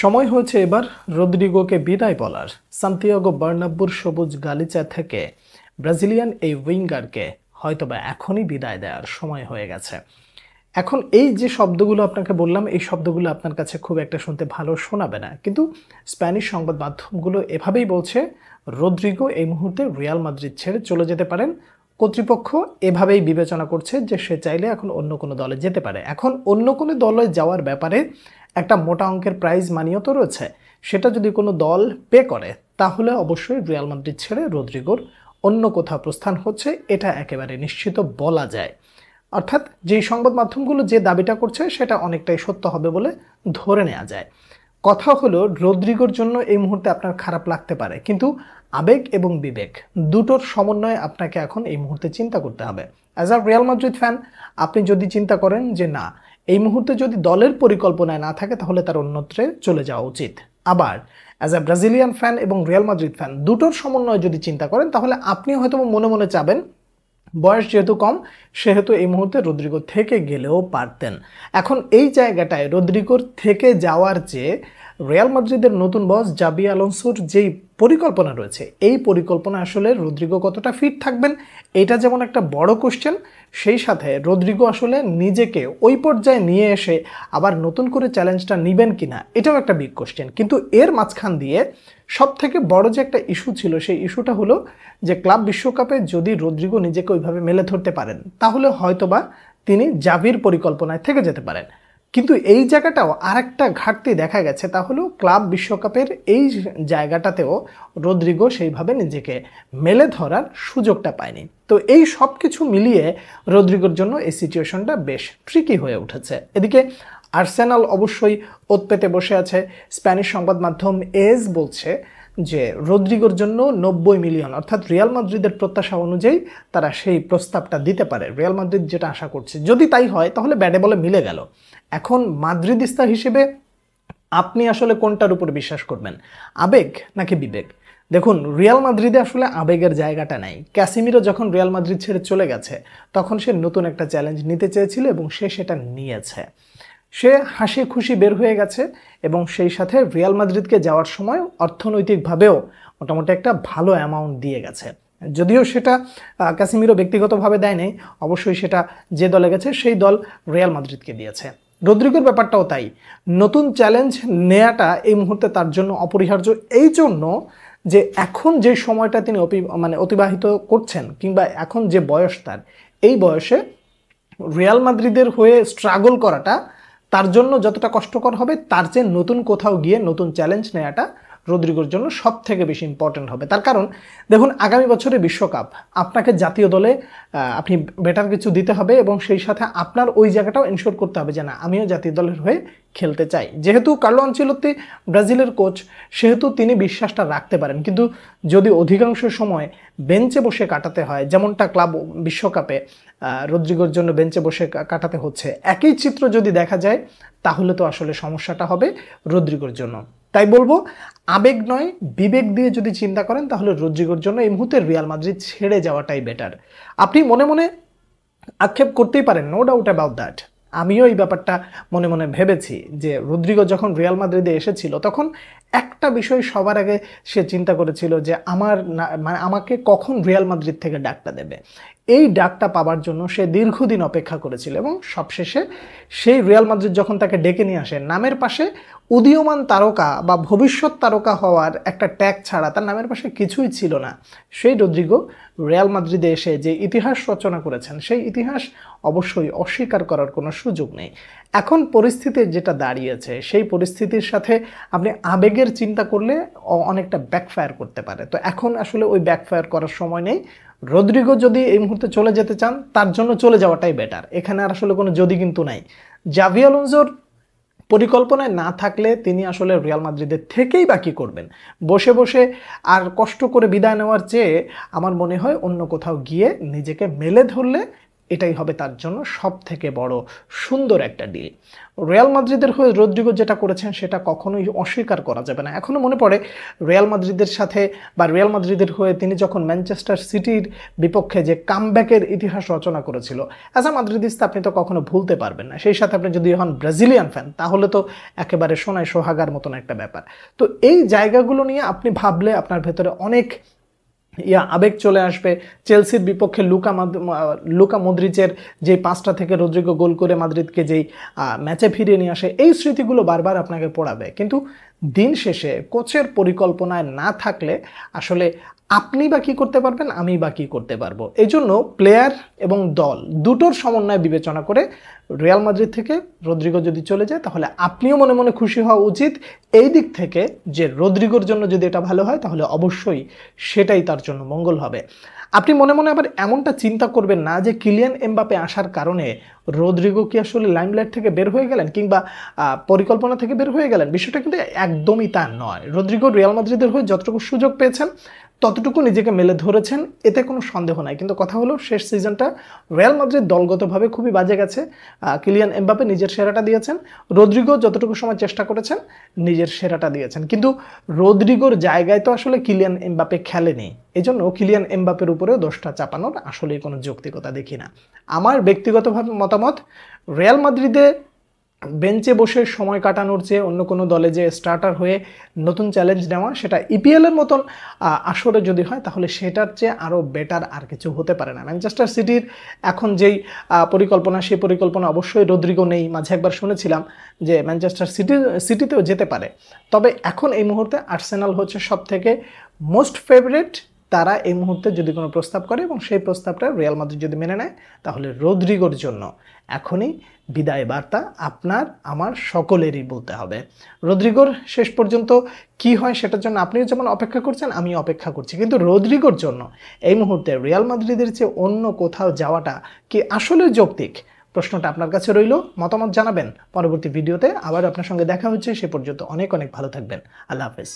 সময় হয়েছে এবার রদ্রিগোকে বিদায় বলার। সান্তিয়াগো বার্নাব্যুর সবুজ গালিচা থেকে ব্রাজিলিয়ান এই উইঙ্গারকে হয়তোবা এখনই বিদায় দেওয়ার সময় হয়ে গেছে। এখন এই যে শব্দগুলো আপনাকে বললাম, এই শব্দগুলো আপনার কাছে খুব একটা শুনতে ভালো শোনাবে না, কিন্তু স্প্যানিশ সংবাদ মাধ্যমগুলো এভাবেই বলছে, রদ্রিগো এই মুহূর্তে রিয়াল মাদ্রিদ ছেড়ে চলে যেতে পারেন। কর্তৃপক্ষ এভাবেই বিবেচনা করছে যে সে চাইলে এখন অন্য কোনো দলে যেতে পারে। এখন অন্য কোনো দলে যাওয়ার ব্যাপারে একটা মোটা অঙ্কের প্রাইজ মানিও তো রয়েছে। সেটা যদি কোনো দল পে করে তাহলে অবশ্যই রিয়াল মাদ্রিদ ছেড়ে রদ্রিগোর অন্য কোথাও প্রস্থান হচ্ছে, এটা একেবারে নিশ্চিত বলা যায়। অর্থাৎ যেই সংবাদ মাধ্যমগুলো যে দাবিটা করছে সেটা অনেকটাই সত্য হবে বলে ধরে নেওয়া যায়। কথা হলো, রদ্রিগোর জন্য এই মুহূর্তে আপনার খারাপ লাগতে পারে, কিন্তু আবেগ এবং বিবেক দুটোর সমন্বয়ে আপনাকে এখন এই মুহূর্তে চিন্তা করতে হবে। As a Real Madrid fan আপনি যদি চিন্তা করেন যে না, এই মুহূর্তে যদি দলের পরিকল্পনায় না থাকে তাহলে তার অন্যত্রে চলে যাওয়া উচিত। আবার অ্যাজ আ ব্রাজিলিয়ান ফ্যান এবং রিয়াল মাদ্রিদ ফ্যান দুটোর সমন্বয়ে যদি চিন্তা করেন তাহলে আপনি হয়তো মনে মনে চাবেন, বয়স যেহেতু কম সেহেতু এই মুহূর্তে রদ্রিগো থেকে গেলেও পারতেন। এখন এই জায়গাটায় রদ্রিগোর থেকে যাওয়ার যে রিয়াল মাদ্রিদের নতুন বস জাবি আলোনসোর যেই পরিকল্পনা রয়েছে, এই পরিকল্পনা আসলে রদ্রিগো কতটা ফিট থাকবেন এটা যেমন একটা বড় কোশ্চেন, সেই সাথে রদ্রিগো আসলে নিজেকে ওই পর্যায়ে নিয়ে এসে আবার নতুন করে চ্যালেঞ্জটা নেবেন কিনা এটাও একটা বিগ কোশ্চেন। কিন্তু এর মাঝখান দিয়ে সব থেকে বড় যে একটা ইস্যু ছিল সেই ইস্যুটা হলো যে ক্লাব বিশ্বকাপে যদি রদ্রিগো নিজেকে ওইভাবে মেলে ধরতে পারেন তাহলে হয়তোবা তিনি জাভির পরিকল্পনায় থেকে যেতে পারেন। কিন্তু এই জায়গাটাও আরেকটা ঘাটতি দেখা গেছে, তা হলো ক্লাব বিশ্বকাপের এই জায়গাটাতেও রদ্রিগো সেইভাবে নিজেকে মেলে ধরার সুযোগটা পায়নি। তো এই সব কিছু মিলিয়ে রদ্রিগোর জন্য এই সিচুয়েশনটা বেশ ট্রিকি হয়ে উঠেছে। এদিকে আর্সেনাল অবশ্যই ওত পেতে বসে আছে। স্প্যানিশ সংবাদ মাধ্যম এজ বলছে যে রদ্রিগোর জন্য 90 মিলিয়ন অর্থাৎ রিয়াল মাদ্রিদের প্রত্যাশা অনুযায়ী তারা সেই প্রস্তাবটা দিতে পারে। রিয়াল মাদ্রিদ যেটা আশা করছে, যদি তাই হয় তাহলে ব্যাটে বলে মিলে গেল। এখন মাদ্রিদিস্তা হিসেবে আপনি আসলে কোনটার উপর বিশ্বাস করবেন, আবেগ নাকি বিবেক? দেখুন, রিয়াল মাদ্রিদে আসলে আবেগের জায়গাটা নাই। ক্যাসিমিরো যখন রিয়াল মাদ্রিদ ছেড়ে চলে গেছে তখন সে নতুন একটা চ্যালেঞ্জ নিতে চেয়েছিল এবং সে সেটা নিয়েছে। সে হাসি খুশি বের হয়ে গেছে এবং সেই সাথে রিয়াল মাদ্রিদকে যাওয়ার সময় অর্থনৈতিকভাবেও মোটামুটি একটা ভালো অ্যামাউন্ট দিয়ে গেছে। যদিও সেটা ক্যাসিমিরো ব্যক্তিগতভাবে দেয় নাই, অবশ্যই সেটা যে দলে গেছে সেই দল রিয়াল মাদ্রিদকে দিয়েছে। রদ্রিগোর ব্যাপারটাও তাই। নতুন চ্যালেঞ্জ নেওয়াটা এই মুহূর্তে তার জন্য অপরিহার্য, এই জন্য যে এখন যে সময়টা তিনি অতিবাহিত করছেন কিংবা এখন যে বয়স তার, এই বয়সে রিয়াল মাদ্রিদের হয়ে স্ট্রাগল করাটা তার জন্য যতটা কষ্টকর হবে তার চেয়ে নতুন কোথাও গিয়ে নতুন চ্যালেঞ্জ নেওয়াটা রদ্রিগোর জন্য সব থেকে বেশি ইম্পর্টেন্ট হবে। তার কারণ দেখুন, আগামী বছরে বিশ্বকাপ, আপনাকে জাতীয় দলে আপনি বেটার কিছু দিতে হবে এবং সেই সাথে আপনার ওই জায়গাটাও এনশোর করতে হবে যে না, আমিও জাতীয় দলের হয়ে খেলতে চাই। যেহেতু কার্লো আনচেলত্তি ব্রাজিলের কোচ, সেহেতু তিনি বিশ্বাসটা রাখতে পারেন। কিন্তু যদি অধিকাংশ সময় বেঞ্চে বসে কাটাতে হয়, যেমনটা ক্লাব বিশ্বকাপে রদ্রিগোর জন্য বেঞ্চে বসে কাটাতে হচ্ছে, একই চিত্র যদি দেখা যায় তাহলে তো আসলে সমস্যাটা হবে রদ্রিগোর জন্য। তাই বলবো, আবেগ নয় বিবেক দিয়ে যদি চিন্তা করেন তাহলে রদ্রিগোর জন্য এই মুহূর্তে রিয়াল মাদ্রিদ ছেড়ে যাওয়াটাই বেটার। আপনি মনে মনে আক্ষেপ করতেই পারেন, নো ডাউট অ্যাবাউট দ্যাট। আমিও এই ব্যাপারটা মনে মনে ভেবেছি যে রদ্রিগো যখন রিয়াল মাদ্রিদে এসেছিল তখন একটা বিষয় সবার আগে সে চিন্তা করেছিল যে আমাকে কখন রিয়াল মাদ্রিদ থেকে ডাকটা দেবে। এই ডাকটা পাওয়ার জন্য সে দীর্ঘদিন অপেক্ষা করেছিল এবং সবশেষে সেই রিয়াল মাদ্রিদ যখন তাকে ডেকে নিয়ে আসে, নামের পাশে উদীয়মান তারকা বা ভবিষ্যৎ তারকা হওয়ার একটা ট্যাগ ছাড়া তার নামের পাশে কিছুই ছিল না। সেই রদ্রিগো রিয়াল মাদ্রিদে এসে যে ইতিহাস রচনা করেছেন, সেই ইতিহাস অবশ্যই অস্বীকার করার কোনো সুযোগ নেই। এখন পরিস্থিতি যেটা দাঁড়িয়েছে, সেই পরিস্থিতির সাথে আপনি আবেগের চিন্তা করলে অনেকটা ব্যাকফায়ার করতে পারে। তো এখন আসলে ওই ব্যাকফায়ার করার সময় নেই। রদ্রিগো যদি এই মুহূর্তে চলে যেতে চান তার জন্য চলে যাওয়াটাই বেটার, এখানে আর আসলে কোনো যদি কিন্তু নাই। জাভি আলোনসোর পরিকল্পনায় না থাকলে তিনি আসলে রিয়াল মাদ্রিদের থেকেই বাকি করবেন। বসে বসে আর কষ্ট করে বিদায় নেওয়ার চেয়ে আমার মনে হয় অন্য কোথাও গিয়ে নিজেকে মেলে ধরলে এটাই হবে তার জন্য সবথেকে বড় সুন্দর একটা ডিল। রিয়াল মাদ্রিদের হয়ে রদ্রিগো যেটা করেছেন সেটা কখনোই অস্বীকার করা যাবে না। এখনও মনে পড়ে রিয়াল মাদ্রিদের সাথে বা রিয়াল মাদ্রিদের হয়ে তিনি যখন ম্যানচেস্টার সিটির বিপক্ষে যে কামব্যাকের ইতিহাস রচনা করেছিল, অ্যাজ আ মাদ্রিদিস্তা আপনি তো কখনো ভুলতে পারবেন না। সেই সাথে আপনি যদি হন ব্রাজিলিয়ান ফ্যান তাহলে তো একেবারে সোনায় সোহাগার মতন একটা ব্যাপার। তো এই জায়গাগুলো নিয়ে আপনি ভাবলে আপনার ভেতরে অনেক আবেগ চলে আসবে। চেলসির বিপক্ষে লুকা মদ্রিচের যে 5টা থেকে রদ্রিগো গোল করে মাদ্রিদকে যেই ম্যাচে ফিরিয়ে নিয়ে আসে, এই স্মৃতিগুলো বারবার আপনাকে পড়াবে। কিন্তু দিন শেষে কোচের পরিকল্পনায় না থাকলে আসলে আপনি বা কী করতে পারবেন, আমি বা কী করতে পারবো। এই জন্য প্লেয়ার এবং দল দুটোর সমন্বয় বিবেচনা করে রিয়াল মাদ্রিদ থেকে রদ্রিগো যদি চলে যায় তাহলে আপনিও মনে মনে খুশি হওয়া উচিত এই দিক থেকে যে রদ্রিগোর জন্য যদি এটা ভালো হয় তাহলে অবশ্যই সেটাই তার জন্য মঙ্গল হবে। আপনি মনে মনে আবার এমনটা চিন্তা করবেন না যে কিলিয়ান এমবাপে আসার কারণে রদ্রিগো কি আসলে লাইমলাইট থেকে বের হয়ে গেলেন কিংবা পরিকল্পনা থেকে বের হয়ে গেলেন। বিষয়টা কিন্তু একদমই তা নয়। রদ্রিগো রিয়াল মাদ্রিদের হয়ে যতটুকু সুযোগ পেয়েছেন ততটুকু নিজেকে মেলে ধরেছেন, এতে কোনো সন্দেহ নাই। কিন্তু কথা হলো শেষ সিজনটা রিয়াল মাদ্রিদ দলগতভাবে খুবই বাজে গেছে। কিলিয়ান এমবাপে নিজের সেরাটা দিয়েছেন, রদ্রিগো যতটুকু সময় চেষ্টা করেছেন নিজের সেরাটা দিয়েছেন, কিন্তু রদ্রিগোর জায়গায় তো আসলে কিলিয়ান এমবাপে খেলেনি। এজন্য কিলিয়ান এমবাপের উপরেও দোষটা চাপানোর আসলে কোনো যৌক্তিকতা দেখি না। আমার ব্যক্তিগতভাবে মতামত, রিয়াল মাদ্রিদে বেঞ্চে বসে সময় কাটানোর চেয়ে অন্য কোনো দলে যে স্টার্টার হয়ে নতুন চ্যালেঞ্জ নেওয়া, সেটা ইপিএলের মতন আসরে যদি হয় তাহলে সেটার চেয়ে আরও বেটার আর কিছু হতে পারে না। ম্যানচেস্টার সিটির এখন যেই পরিকল্পনা, সেই পরিকল্পনা অবশ্যই রদ্রিগো নেই। মাঝে একবার শুনেছিলাম যে ম্যানচেস্টার সিটিতেও যেতে পারে। তবে এখন এই মুহূর্তে আর্সেনাল হচ্ছে সবথেকে মোস্ট ফেভারিট। তারা এই মুহূর্তে যদি কোনো প্রস্তাব করে এবং সেই প্রস্তাবটা রিয়াল মাদ্রিদ যদি মেনে নেয় তাহলে রদ্রিগোর জন্য এখনই বিদায় বার্তা আপনার আমার সকলেরই বলতে হবে। রদ্রিগোর শেষ পর্যন্ত কি হয় সেটার জন্য আপনিও যেমন অপেক্ষা করছেন আমিও অপেক্ষা করছি, কিন্তু রদ্রিগোর জন্য এই মুহূর্তে রিয়াল মাদ্রিদের চেয়ে অন্য কোথাও যাওয়াটা কি আসলে যৌক্তিক? প্রশ্নটা আপনার কাছে রইল, মতামত জানাবেন। পরবর্তী ভিডিওতে আবার আপনার সঙ্গে দেখা হচ্ছে। সে পর্যন্ত অনেক অনেক ভালো থাকবেন। আল্লাহ হাফেজ।